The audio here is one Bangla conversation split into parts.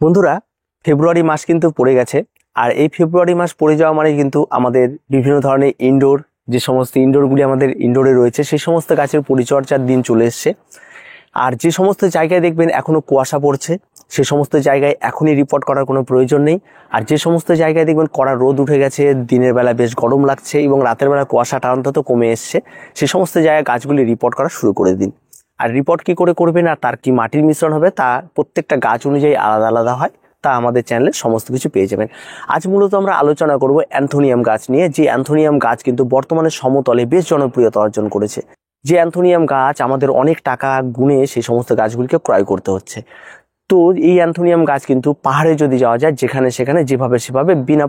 বন্ধুরা, ফেব্রুয়ারি মাস কিন্তু পড়ে গেছে। আর এই ফেব্রুয়ারি মাস পড়ে যাওয়া মানে কিন্তু আমাদের বিভিন্ন ধরনের ইনডোর, যে সমস্ত ইনডোরগুলি আমাদের ইনডোরে রয়েছে সেই সমস্ত গাছের পরিচর্যার দিন চলে এসছে। আর যে সমস্ত জায়গায় দেখবেন এখনো কুয়াশা পড়ছে সে সমস্ত জায়গায় এখনই রিপোর্ট করার কোনো প্রয়োজন নেই। আর যে সমস্ত জায়গায় দেখবেন কড়া রোদ উঠে গেছে, দিনের বেলা বেশ গরম লাগছে এবং রাতের বেলা কুয়াশাটা অন্তত কমে এসছে, সে সমস্ত জায়গায় গাছগুলি রিপোর্ট করা শুরু করে দিন। আর রিপোর্ট কি করে করবেন আর তার কি মাটির মিশ্রণ হবে তা প্রত্যেকটা গাছ অনুযায়ী আলাদা আলাদা হয়, তা আমাদের চ্যানেলে সমস্ত কিছু পেয়ে যাবেন। আজ মূলত আমরা আলোচনা করব অ্যান্থোনিয়াম গাছ নিয়ে, যে অ্যান্থোনিয়াম গাছ কিন্তু বর্তমানে সমতলে বেশ জনপ্রিয়তা অর্জন করেছে। যে অ্যান্থোনিয়াম গাছ আমাদের অনেক টাকা গুণে সেই সমস্ত গাছগুলিকে ক্রয় করতে হচ্ছে। তো এই অ্যান্থোনিয়াম গাছ কিন্তু পাহাড়ে যদি যাওয়া যায়, যেখানে সেখানে যেভাবে সেভাবে বিনা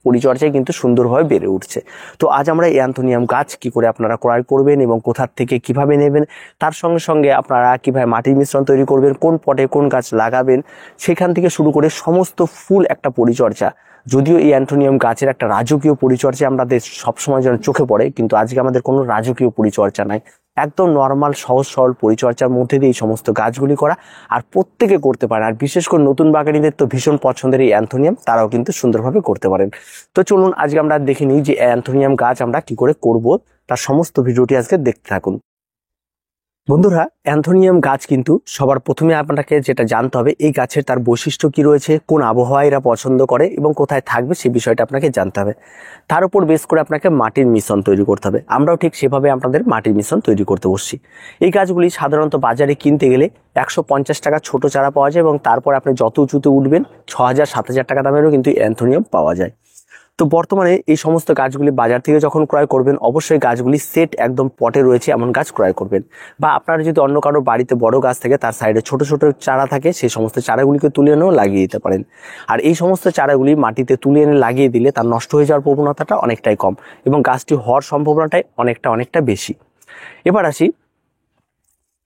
পরিচর্যায় কিন্তু সুন্দরভাবে বেড়ে উঠছে। তো আজ আমরা এই অ্যান্থোনিয়াম গাছ কি করে আপনারা ক্রয় করবেন এবং কোথা থেকে কিভাবে নেবেন, তার সঙ্গে সঙ্গে আপনারা কিভাবে মাটির মিশ্রণ তৈরি করবেন, কোন পটে কোন গাছ লাগাবেন, সেখান থেকে শুরু করে সমস্ত ফুল একটা পরিচর্যা। যদিও এই অ্যান্থোনিয়াম গাছের একটা রাজকীয় পরিচর্যা আমাদের সবসময় যেন চোখে পড়ে, কিন্তু আজকে আমাদের কোনো রাজকীয় পরিচর্যা নাই, একদম নর্মাল সহজ সরল পরিচর্যার মধ্যে দিয়ে এই সমস্ত গাছগুলি করা। আর প্রত্যেকে করতে পারেন, আর বিশেষ করে নতুন বাগানীদের তো ভীষণ পছন্দের এই অ্যান্থোনিয়াম, তারাও কিন্তু সুন্দরভাবে করতে পারেন। তো চলুন আজকে আমরা দেখে নিই যে অ্যান্থোনিয়াম গাছ আমরা কি করে করব, তার সমস্ত ভিডিওটি আজকে দেখতে থাকুন। বন্ধুরা, অ্যান্থোনিয়াম গাছ কিন্তু সবার প্রথমে আপনাকে যেটা জানতে হবে, এই গাছের তার বৈশিষ্ট্য কি রয়েছে, কোন আবহাওয়া এরা পছন্দ করে এবং কোথায় থাকবে সেই বিষয়টা আপনাকে জানতে হবে। তার উপর বেস করে আপনাকে মাটির মিশ্রণ তৈরি করতে হবে। আমরাও ঠিক সেভাবে আপনাদের মাটির মিশ্রণ তৈরি করতে বসছি। এই গাছগুলি সাধারণত বাজারে কিনতে গেলে 150 টাকা ছোট চারা পাওয়া যায় এবং তারপর আপনি যত উঁচুতে উঠবেন 6000-7000 টাকা দামেরও কিন্তু অ্যান্থোনিয়াম পাওয়া যায়। তো বর্তমানে এই সমস্ত গাছগুলি বাজার থেকে যখন ক্রয় করবেন, অবশ্যই গাছগুলি সেট একদম পটে রয়েছে এমন গাছ ক্রয় করবেন। বা আপনারা যদি অন্য কারো বাড়িতে বড় গাছ থাকে, তার সাইডে ছোট ছোট চারা থাকে, সেই সমস্ত চারাগুলিকে তুলে এনেও লাগিয়ে দিতে পারেন। আর এই সমস্ত চারাগুলি মাটিতে তুলে এনে লাগিয়ে দিলে তার নষ্ট হয়ে যাওয়ার প্রবণতাটা অনেকটাই কম এবং গাছটি হওয়ার সম্ভাবনাটাই অনেকটা বেশি। এবার আসি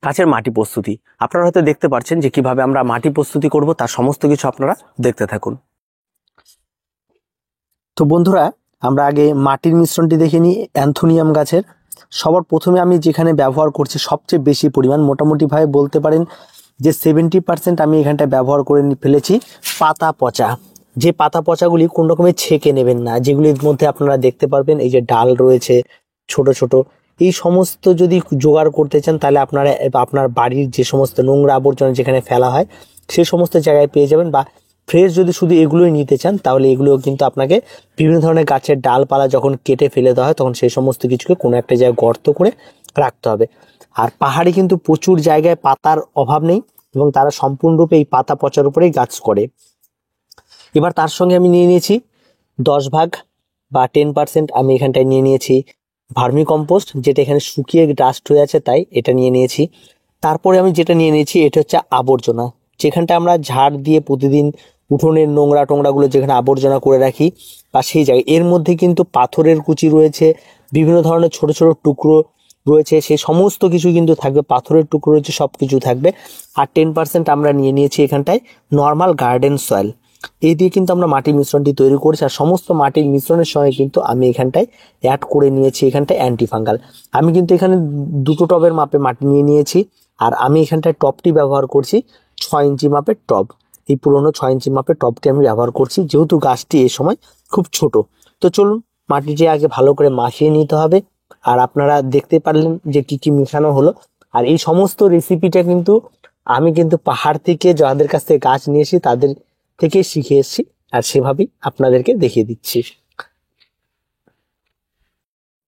গাছের মাটি প্রস্তুতি। আপনারা হয়তো দেখতে পাচ্ছেন যে কিভাবে আমরা মাটি প্রস্তুতি করব, তার সমস্ত কিছু আপনারা দেখতে থাকুন। তো বন্ধুরা, আমরা আগে মাটির মিশ্রণটি দেখে নিই অ্যান্থোনিয়াম গাছের। সবার প্রথমে আমি যেখানে ব্যবহার করছি সবচেয়ে বেশি পরিমাণ, মোটামুটিভাবে বলতে পারেন যে 70% আমি এখানটায় ব্যবহার করে ফেলেছি পাতা পচা। যে পাতা পচাগুলি কোন রকমের ছেঁকে নেবেন না, যেগুলির মধ্যে আপনারা দেখতে পারবেন এই যে ডাল রয়েছে ছোট ছোট, এই সমস্ত যদি জোগাড় করতে চান তাহলে আপনারা আপনার বাড়ির যে সমস্ত নোংরা আবর্জনা যেখানে ফেলা হয় সেই সমস্ত জায়গায় পেয়ে যাবেন। বা ফ্রেশ যদি শুধু এগুলোই নিতে চান তাহলে এগুলোও কিন্তু আপনাকে বিভিন্ন ধরনের গাছের ডালপালা যখন কেটে ফেলে দেওয়া হয় তখন সেই সমস্ত কিছুকে কোনো একটা জায়গায় গর্ত করে রাখতে হবে। আর পাহাড়ে কিন্তু প্রচুর জায়গায় পাতার অভাব নেই এবং তারা সম্পূর্ণরূপে এই পাতা পচার উপরেই গাছ করে। এবার তার সঙ্গে আমি নিয়ে নিয়েছি 10 ভাগ বা 10% আমি এখানটায় নিয়ে নিয়েছি ভার্মি কম্পোস্ট, যেটা এখানে শুকিয়ে ডাস্ট হয়ে আছে তাই এটা নিয়ে নিয়েছি। তারপরে আমি যেটা নিয়ে নিয়েছি এটা হচ্ছে আবর্জনা, যেখানটা আমরা ঝাড় দিয়ে প্রতিদিন উঠোনের নোংরা টোংরাগুলো যেখানে আবর্জনা করে রাখি বা সেই জায়গায়, এর মধ্যে কিন্তু পাথরের কুচি রয়েছে, বিভিন্ন ধরনের ছোট ছোট টুকরো রয়েছে, সেই সমস্ত কিছু কিন্তু থাকবে, পাথরের টুকরো রয়েছে, সব কিছু থাকবে। আর 10% আমরা নিয়ে নিয়েছি এখানটায় নর্মাল গার্ডেন সয়েল। এই দিয়ে কিন্তু আমরা মাটির মিশ্রণটি তৈরি করেছি। আর সমস্ত মাটির মিশ্রণের সঙ্গে কিন্তু আমি এখানটায় অ্যাড করে নিয়েছি এখানটায় অ্যান্টিফাঙ্গাল। আমি কিন্তু এখানে 2টো টবের মাপে মাটি নিয়ে নিয়েছি। আর আমি এখানটায় টবটি ব্যবহার করছি 6 ইঞ্চি মাপের টব। এই পুরোনো 6 ইঞ্চি মাপের টবটি আমি ব্যবহার করছি, যেহেতু গাছটি এই সময় খুব ছোট। তো চলুন মাটিটি আগে ভালো করে মাখিয়ে নিতে হবে। আর আপনারা দেখতে পারলেন যে কি কি মেশানো হলো। আর এই সমস্ত রেসিপিটা কিন্তু আমি কিন্তু পাহাড় থেকে যাদের কাছ থেকে গাছ নিয়েছি তাদের থেকে শিখে এসেছি, আর সেভাবেই আপনাদেরকে দেখিয়ে দিচ্ছি।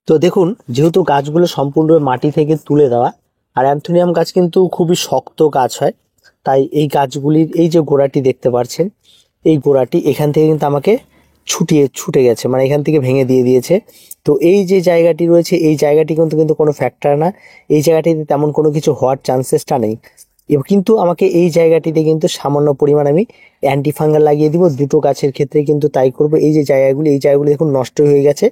তো দেখুন, যেহেতু গাছগুলো সম্পূর্ণ মাটি থেকে তুলে দেওয়া, আর অ্যান্থোনিয়াম গাছ কিন্তু খুবই শক্ত গাছ হয়, তাই এই গাছগুলির এই যে গোড়াটি দেখতে পাচ্ছেন, এই গোড়াটি এখান থেকে কিন্তু আমাকে ছুটে গেছে, মানে এখান থেকে ভেঙে দিয়ে দিয়েছে। তো এই যে জায়গাটি রয়েছে এই জায়গাটি কিন্তু কোনো ফ্যাক্টর না, এই জায়গাটিতে তেমন কোনো কিছু হওয়ার চান্সেসটা নেই। কিন্তু আমাকে এই জায়গাটিতে কিন্তু সামান্য পরিমাণ আমি অ্যান্টিফাঙ্গাল লাগিয়ে দিব। দুটো গাছের ক্ষেত্রে কিন্তু তাই করব। এই যে জায়গাগুলি, এই জায়গাগুলি দেখুন নষ্ট হয়ে গেছে,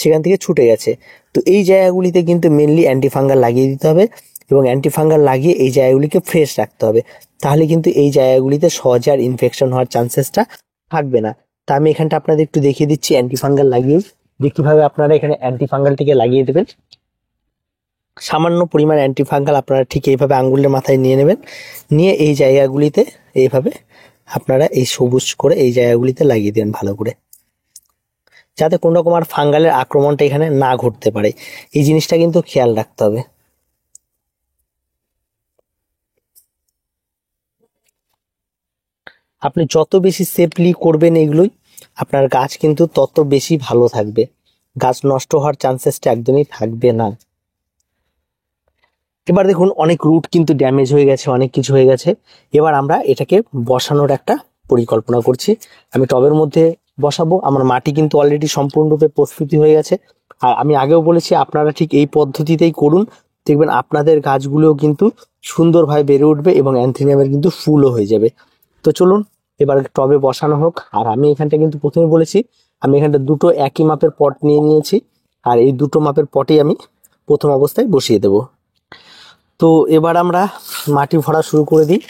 সেখান থেকে ছুটে গেছে। তো এই জায়গাগুলিতে কিন্তু মেনলি অ্যান্টিফাঙ্গাল লাগিয়ে দিতে হবে এবং অ্যান্টিফাঙ্গাল লাগিয়ে এই জায়গাগুলিকে ফ্রেশ রাখতে হবে। তাহলে কিন্তু এই জায়গাগুলিতে সহজে আর ইনফেকশন হওয়ার চান্সেসটা থাকবে না। তা আমি এখানটা আপনাদের একটু দেখিয়ে দিচ্ছি অ্যান্টিফাঙ্গাল লাগিয়ে যে কিভাবে আপনারা এখানে অ্যান্টিফাঙ্গালটিকে লাগিয়ে দেবেন। সামান্য পরিমাণ অ্যান্টিফাঙ্গাল আপনারা ঠিক এইভাবে আঙ্গুলের মাথায় নিয়ে নেবেন, নিয়ে এই জায়গাগুলিতে এইভাবে আপনারা এই সবুজ করে এই জায়গাগুলিতে লাগিয়ে দেন ভালো করে, যাতে কোনো রকম আর ফাঙ্গালের আক্রমণটা এখানে না ঘটতে পারে। এই জিনিসটা কিন্তু খেয়াল রাখতে হবে। আপনি যত বেশি সেফলি করবেন এগুলোই, আপনার গাছ কিন্তু তত বেশি ভালো থাকবে, গাছ নষ্ট হওয়ার চান্সেসটা একদমই থাকবে না। এবার দেখুন অনেক রুট কিন্তু ড্যামেজ হয়ে গেছে, অনেক কিছু হয়ে গেছে। এবার আমরা এটাকে বসানোর একটা পরিকল্পনা করছি। আমি টবের মধ্যে বসাবো, আমার মাটি কিন্তু অলরেডি সম্পূর্ণরূপে প্রস্তুতি হয়ে গেছে। আর আমি আগেও বলেছি আপনারা ঠিক এই পদ্ধতিতেই করুন, দেখবেন আপনাদের গাছগুলোও কিন্তু সুন্দরভাবে বেড়ে উঠবে এবং অ্যান্থেরিয়ামের কিন্তু ফুলও হয়ে যাবে। তো চলুন এবার টবে বসানো হোক। আর আমি এখানটা কিন্তু প্রথমে বলেছি, আমি এখানটা দুটো একই মাপের পট নিয়ে নিয়েছি, আর এই দুটো মাপের পটেই আমি প্রথম অবস্থায় বসিয়ে দেব। তো এবার আমরা মাটি ভরা শুরু করে দিই।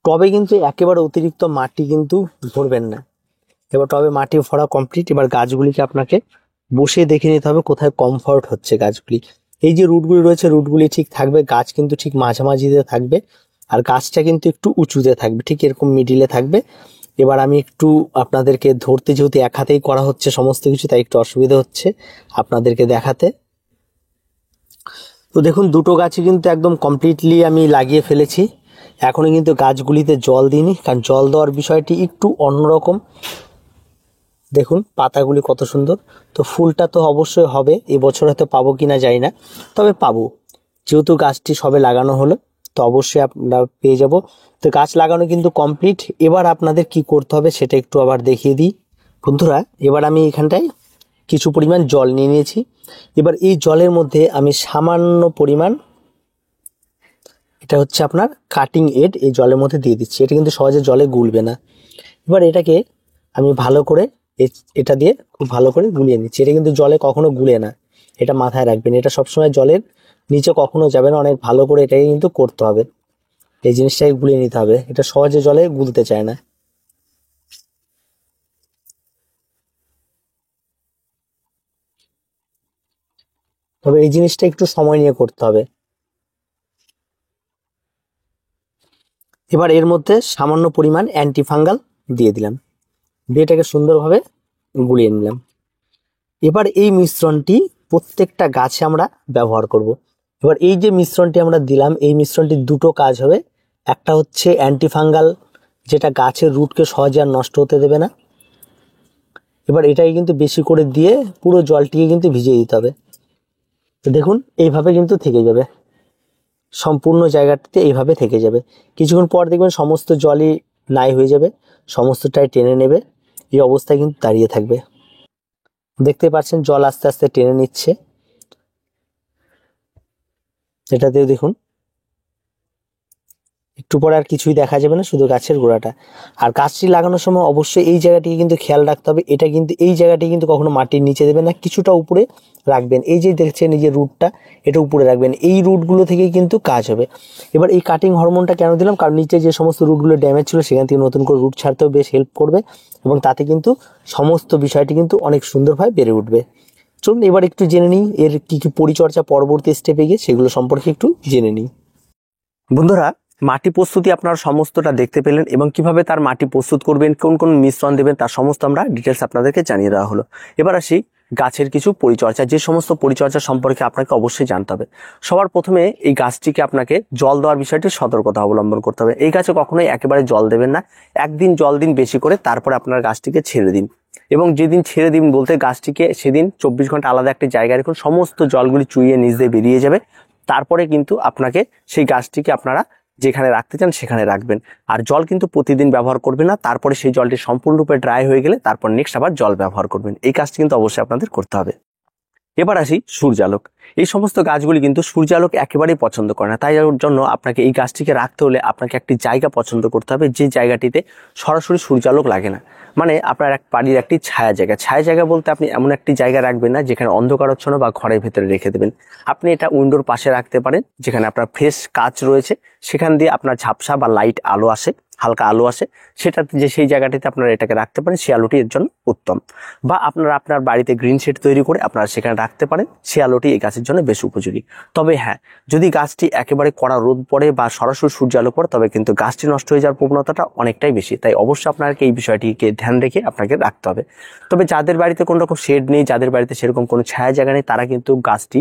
টবে কিন্তু একেবারে অতিরিক্ত মাটি কিন্তু ভরবেন না। এবার টবে মাটি ভরা কমপ্লিট। এবার গাছগুলিকে আপনাকে বসে দেখে নিতে হবে কোথায় কমফর্ট হচ্ছে গাছগুলি। এই যে রুটগুলি রয়েছে রুটগুলি ঠিক থাকবে, গাছ কিন্তু ঠিক মাঝামাঝিতে থাকবে, আর গাছটা কিন্তু একটু উঁচুতে থাকবে, ঠিক এরকম মিডিলে থাকবে। এবার আমি একটু আপনাদেরকে ধরতে, যেহেতু এক হাতেই করা হচ্ছে সমস্ত কিছু, তাই একটু অসুবিধা হচ্ছে আপনাদেরকে দেখাতে। তো দেখুন দুটো গাছই কিন্তু একদম কমপ্লিটলি আমি লাগিয়ে ফেলেছি। এখনো কিন্তু গাছগুলিতে জল দিইনি, কারণ জল দেওয়ার বিষয়টি একটু অন্যরকম। দেখুন পাতাগুলি কত সুন্দর। তো ফুলটা তো অবশ্যই হবে, এবছর হয়তো পাবো কিনা জানি না, তবে পাবো, যেহেতু গাছটি সবে লাগানো হলো তো অবশ্যই আপনারা পেয়ে যাব। তো গাছ লাগানো কিন্তু কমপ্লিট। এবার আপনাদের কি করতে হবে সেটা একটু আবার দেখিয়ে দিই বন্ধুরা। এবার আমি এখানটায় কিছু পরিমাণ জল নিয়ে নিয়েছি। এবার এই জলের মধ্যে আমি সামান্য পরিমাণ, এটা হচ্ছে আপনার কাটিং এড, এই জলের মধ্যে দিয়ে দিচ্ছি। এটা কিন্তু সহজে জলে গুলবে না। এবার এটাকে আমি ভালো করে এটা দিয়ে খুব ভালো করে গুলিয়ে নিচ্ছি। এটা কিন্তু জলে কখনো গুলে না, এটা মাথায় রাখবেন। এটা সবসময় জলের নিচে কখনো যাবে না, অনেক ভালো করে এটাকে কিন্তু করতে হবে। এই জিনিসটাকে গুলিয়ে নিতে হবে, এটা সহজে জলে গুলতে চায় না। তবে এই জিনিসটা একটু সময় নিয়ে করতে হবে। এবার এর মধ্যে সামান্য পরিমাণ অ্যান্টিফাঙ্গাল দিয়ে দিলাম, দিয়ে এটাকে সুন্দরভাবে গুলিয়ে নিলাম। এবার এই মিশ্রণটি প্রত্যেকটা গাছে আমরা ব্যবহার করব। এবার এই যে মিশ্রণটি আমরা দিলাম, এই মিশ্রণটির দুটো কাজ হবে। একটা হচ্ছে অ্যান্টিফাঙ্গাল, যেটা গাছের রুটকে সহজে আর নষ্ট হতে দেবে না। এবার এটাকে কিন্তু বেশি করে দিয়ে পুরো জলটিকে কিন্তু ভিজিয়ে দিতে হবে। তো দেখুন এইভাবে কিন্তু থেকে যাবে, সম্পূর্ণ জায়গাটিতে এইভাবে থেকে যাবে। কিছুক্ষণ পর দেখবেন সমস্ত জলই নাই হয়ে যাবে, সমস্তটাই টেনে নেবে। এই অবস্থায় কিন্তু দাঁড়িয়ে থাকবে। দেখতে পাচ্ছেন জল আস্তে আস্তে টেনে নিচ্ছে, এটাতেও দেখুন একটু পরে আর কিছুই দেখা যাবে না, শুধু গাছের গোড়াটা। আর গাছটি লাগানোর সময় অবশ্যই এই জায়গাটিকে কিন্তু খেয়াল রাখতে হবে। এটা কিন্তু এই জায়গাটি কিন্তু কখনো মাটির নিচে দেবেন না, কিছুটা উপরে রাখবেন। এই যে দেখছেন এই যে রুটটা, এটা উপরে রাখবেন। এই রুটগুলো থেকেই কিন্তু কাজ হবে। এবার এই কাটিং হরমোনটা কেন দিলাম, কারণ নিচে যে সমস্ত রুটগুলো ড্যামেজ ছিল সেখান থেকে নতুন করে রুট ছাড়তেও বেশ হেল্প করবে, এবং তাতে কিন্তু সমস্ত বিষয়টি কিন্তু অনেক সুন্দরভাবে বেড়ে উঠবে। চলুন এবার একটু জেনে নিই এর কি কি পরিচর্যা পরবর্তী স্টেপে গিয়ে, সেগুলো সম্পর্কে একটু জেনে নিই। বন্ধুরা, মাটি প্রস্তুতি আপনারা সমস্তটা দেখতে পেলেন, এবং কিভাবে তার মাটি প্রস্তুত করবেন, কোন কোন মিশ্রণ দেবেন, তার সমস্ত আমরা ডিটেলস আপনাদেরকে জানিয়ে দেওয়া হলো। এবার আসি গাছের কিছু পরিচর্যা, যে সমস্ত পরিচর্যা সম্পর্কে আপনাকে অবশ্যই জানতে হবে। সবার প্রথমে এই গাছটিকে আপনাকে জল দেওয়ার বিষয়টি সতর্কতা অবলম্বন করতে হবে। এই গাছে কখনোই একেবারে জল দেবেন না, একদিন জল দিন বেশি করে, তারপরে আপনার গাছটিকে ছেড়ে দিন। এবং যেদিন ছেড়ে দিন বলতে গাছটিকে সেদিন 24 ঘন্টা আলাদা একটি জায়গায় রাখুন, সমস্ত জলগুলি চুইয়ে নিচ দিয়ে বেরিয়ে যাবে। তারপরে কিন্তু আপনাকে সেই গাছটিকে আপনারা যেখানে রাখতে চান সেখানে রাখবেন। আর জল কিন্তু প্রতিদিন ব্যবহার করবেন না, তারপরে সেই জলটি সম্পূর্ণরূপে ড্রাই হয়ে গেলে তারপর নেক্সট আবার জল ব্যবহার করবেন। এই কাজটি কিন্তু অবশ্যই আপনাদের করতে হবে। এবার আসি সূর্যালোক। এই সমস্ত গাছগুলি কিন্তু সূর্যালোক একেবারেই পছন্দ করে না, তাই জন্য আপনাকে এই গাছটিকে রাখতে হলে আপনাকে একটি জায়গা পছন্দ করতে হবে, যে জায়গাটিতে সরাসরি সূর্যালোক লাগে না। মানে আপনার এক বাড়ির একটি ছায়া জায়গা বলতে আপনি এমন একটি জায়গা রাখবেন না যেখানে অন্ধকারাচ্ছন্ন বা ঘরের ভেতরে রেখে দেবেন। আপনি এটা উইন্ডোর পাশে রাখতে পারেন, যেখানে আপনার ফ্রেশ কাঁচ রয়েছে, সেখান দিয়ে আপনার ঝাপসা বা লাইট আলো আসে, হালকা আলো আসে, সেটাতে যে সেই জায়গাটিতে আপনারা এটাকে রাখতে পারেন, সেই আলোটি এর জন্য উত্তম। বা আপনারা আপনার বাড়িতে গ্রিন শেড তৈরি করে আপনারা সেখানে রাখতে পারেন, সেই আলোটি এই গাছের জন্য বেশ উপযোগী। তবে হ্যাঁ, যদি গাছটি একেবারে কড়া রোদ পড়ে বা সরাসরি সূর্য আলো পড়ে, তবে কিন্তু গাছটি নষ্ট হয়ে যাওয়ার প্রবণতাটা অনেকটাই বেশি। তাই অবশ্যই আপনাকে এই বিষয়টিকে ধ্যান রেখে আপনাকে রাখতে হবে। তবে যাদের বাড়িতে কোনো রকম শেড নেই, যাদের বাড়িতে সেরকম কোনো ছায়া জায়গা নেই, তারা কিন্তু গাছটি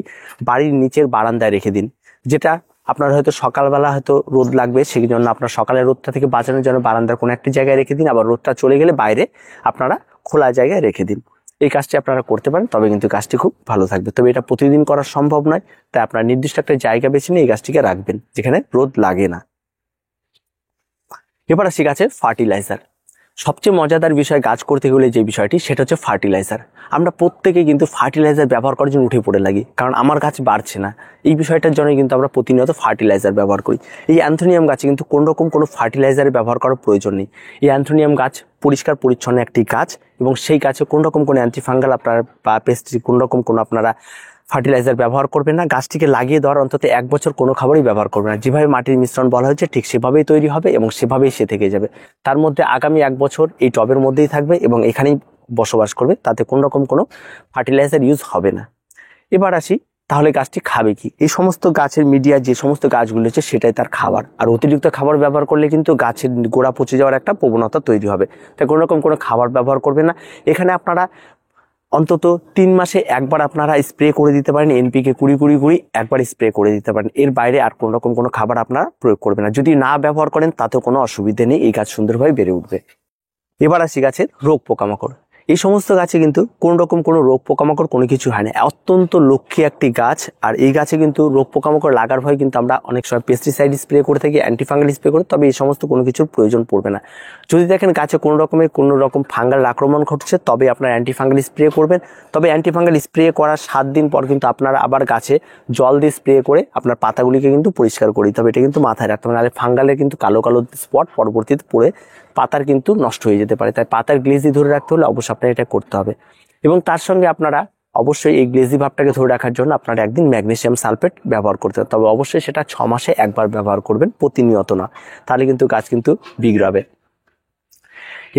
বাড়ির নিচের বারান্দায় রেখে দিন। যেটা আপনার হয়তো সকালবেলা হয়তো রোদ লাগবে, সেই জন্য আপনার সকালের রোদটা থেকে বাঁচানোর জন্য বারান্দার কোনো একটি জায়গায় রেখে দিন। আবার রোদটা চলে গেলে বাইরে আপনারা খোলা জায়গায় রেখে দিন। এই কাজটি আপনারা করতে পারেন, তবে কিন্তু গাছটি খুব ভালো থাকবে। তবে এটা প্রতিদিন করা সম্ভব নয়, তাই আপনার নির্দিষ্ট একটা জায়গা বেছে নিয়ে এই গাছটিকে রাখবেন যেখানে রোদ লাগে না। এবার আসি গাছের ফার্টিলাইজার। সবচেয়ে মজাদার বিষয় গাছ করতে গেলে যে বিষয়টি, সেটা হচ্ছে ফার্টিলাইজার। আমরা প্রত্যেকে কিন্তু ফার্টিলাইজার ব্যবহার করার জন্য উঠে পড়ে লাগি, কারণ আমার গাছ বাড়ছে না। এই বিষয়টার জন্য কিন্তু আমরা প্রতিনিয়ত ফার্টিলাইজার ব্যবহার করি। এই অ্যান্থোনিয়াম গাছে কিন্তু কোনো রকম কোনো ফার্টিলাইজারের ব্যবহার করার প্রয়োজন নেই। এই অ্যান্থোনিয়াম গাছ পরিষ্কার পরিচ্ছন্ন একটি গাছ, এবং সেই গাছে কোনো রকম কোনো অ্যান্টিফাঙ্গাল আপনার বা পেস্টিসাইড কোনো রকম কোনো আপনারা ফার্টিলাইজার ব্যবহার করবেন না। গাছটিকে লাগিয়ে দেওয়ার অন্তত 1 বছর কোনো খাবারই ব্যবহার করবে না। যেভাবে মাটির মিশ্রণ বলা হয়েছে ঠিক সেভাবেই তৈরি হবে এবং সেভাবেই সে থেকে যাবে। তার মধ্যে আগামী 1 বছর এই টবের মধ্যেই থাকবে এবং এখানেই বসবাস করবে, তাতে কোনো রকম কোনো ফার্টিলাইজার ইউজ হবে না। এবার আসি, তাহলে গাছটি খাবে কি? এই সমস্ত গাছের মিডিয়া যে সমস্ত গাছগুলো হচ্ছে সেটাই তার খাবার। আর অতিরিক্ত খাবার ব্যবহার করলে কিন্তু গাছের গোড়া পচে যাওয়ার একটা প্রবণতা তৈরি হবে। তাই কোনো রকম কোনো খাবার ব্যবহার করবে না। এখানে আপনারা অন্তত 3 মাসে একবার আপনারা স্প্রে করে দিতে পারেন, NPK 20-20-20 একবার স্প্রে করে দিতে পারেন। এর বাইরে আর কোনো রকম কোনো খাবার আপনারা প্রয়োগ করবেন না। যদি না ব্যবহার করেন তাতেও কোনো অসুবিধা নেই, এই গাছ সুন্দরভাবে বেড়ে উঠবে। এবার আসি গাছের রোগ পোকামাকড়। এই সমস্ত গাছে কিন্তু কোনো রকম কোনো রোগ পোকামাকড় কোনো কিছু হয় না, অত্যন্ত লক্ষ্মী একটি গাছ। আর এই গাছে কিন্তু রোগ পোকামাকড় লাগার ভয় কিন্তু আমরা অনেক সময় পেস্টিসাইড স্প্রে করে থাকি, অ্যান্টিফাঙ্গাল স্প্রে করি, তবে এই সমস্ত কোনো কিছুর প্রয়োজন পড়বে না। যদি দেখেন গাছে কোনো রকম ফাঙ্গাল আক্রমণ ঘটছে, তবে আপনার অ্যান্টিফাঙ্গাল স্প্রে করবেন। তবে অ্যান্টিফাঙ্গাল স্প্রে করার 7 দিন পর কিন্তু আপনারা আবার গাছে জল দিয়ে স্প্রে করে আপনার পাতাগুলিকে কিন্তু পরিষ্কার করে দিতে হবে। এটা কিন্তু মাথায় রাখতে হবে, নাহলে ফাঙ্গালের কিন্তু কালো কালো স্পট পরবর্তীতে পড়ে পাতার কিন্তু নষ্ট হয়ে যেতে পারে। তাই পাতার গ্লেজি ধরে রাখতে হলে অবশ্যই আপনার এটা করতে হবে। এবং তার সঙ্গে আপনারা অবশ্যই এই গ্লেজি ভাবটাকে ধরে রাখার জন্য আপনারা একদিন ম্যাগনেসিয়াম সালফেট ব্যবহার করতে হবে। তবে অবশ্যই সেটা 6 মাসে একবার ব্যবহার করবেন, প্রতিনিয়ত না, তাহলে কিন্তু গাছ কিন্তু বিগড়াবে।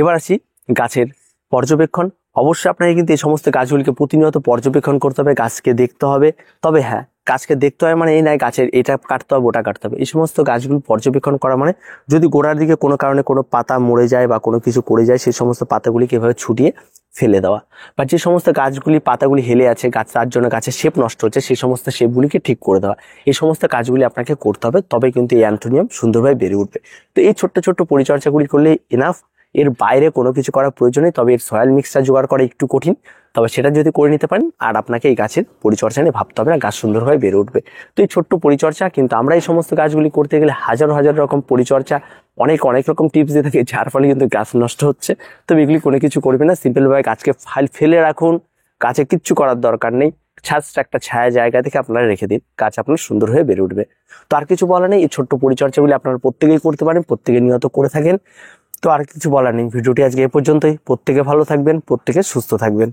এবার আসি গাছের পর্যবেক্ষণ। অবশ্যই আপনাকে কিন্তু এই সমস্ত গাছগুলিকে প্রতিনিয়ত পর্যবেক্ষণ করতে হবে, গাছকে দেখতে হবে। তবে হ্যাঁ, গাছকে দেখতে হয় মানে এই নয় গাছের এটা কাটতে হবে ওটা কাটতে হবে। এই সমস্ত গাছগুলো পর্যবেক্ষণ করা মানে যদি গোড়ার দিকে কোনো কারণে কোনো পাতা মরে যায় বা কোনো কিছু করে যায়, সেই সমস্ত পাতাগুলিকে এভাবে ছুটিয়ে ফেলে দেওয়া। বা যে সমস্ত গাছগুলি পাতাগুলি হেলে আছে, গাছ তার জন্য গাছের শেপ নষ্ট হচ্ছে, সেই সমস্ত শেপগুলিকে ঠিক করে দেওয়া। এই সমস্ত কাজগুলি আপনাকে করতে হবে, তবে কিন্তু এই অ্যান্থোনিয়াম সুন্দরভাবে বেড়ে উঠবে। তো এই ছোট্ট ছোট্ট পরিচর্যাগুলি করলে এনাফ, এর বাইরে কোনো কিছু করার প্রয়োজন নেই। তবে এর সয়েল মিক্সচার জোগাড় করা একটু কঠিন, তবে সেটা যদি করে নিতে পারেন আর আপনাকে এই গাছের পরিচর্যা নিয়ে ভাবতে হবে না, গাছ সুন্দরভাবে বেড়ে উঠবে। তো এই ছোট্ট পরিচর্যা কিন্তু আমরা এই সমস্ত গাছগুলি করতে গেলে হাজার হাজার রকম পরিচর্যা, অনেক রকম টিপস দিয়ে থাকে, যার ফলে কিন্তু গাছ নষ্ট হচ্ছে। তো এগুলি কোনো কিছু করবে না, সিম্পলভাবে গাছকে ফেলে রাখুন, গাছে কিচ্ছু করার দরকার নেই। একটা ছায়া জায়গা থেকে আপনারা রেখে দিন, গাছ আপনার সুন্দর হয়ে বেড়ে উঠবে। তো আর কিছু বলা নেই, এই ছোট্ট পরিচর্যাগুলি আপনারা প্রত্যেকেই করতে পারেন, প্রত্যেকে নিয়ত করে থাকেন। তো আর কিছু বলার নেই, ভিডিওটি আজকে এ পর্যন্তই। প্রত্যেকে ভালো থাকবেন, প্রত্যেকে সুস্থ থাকবেন।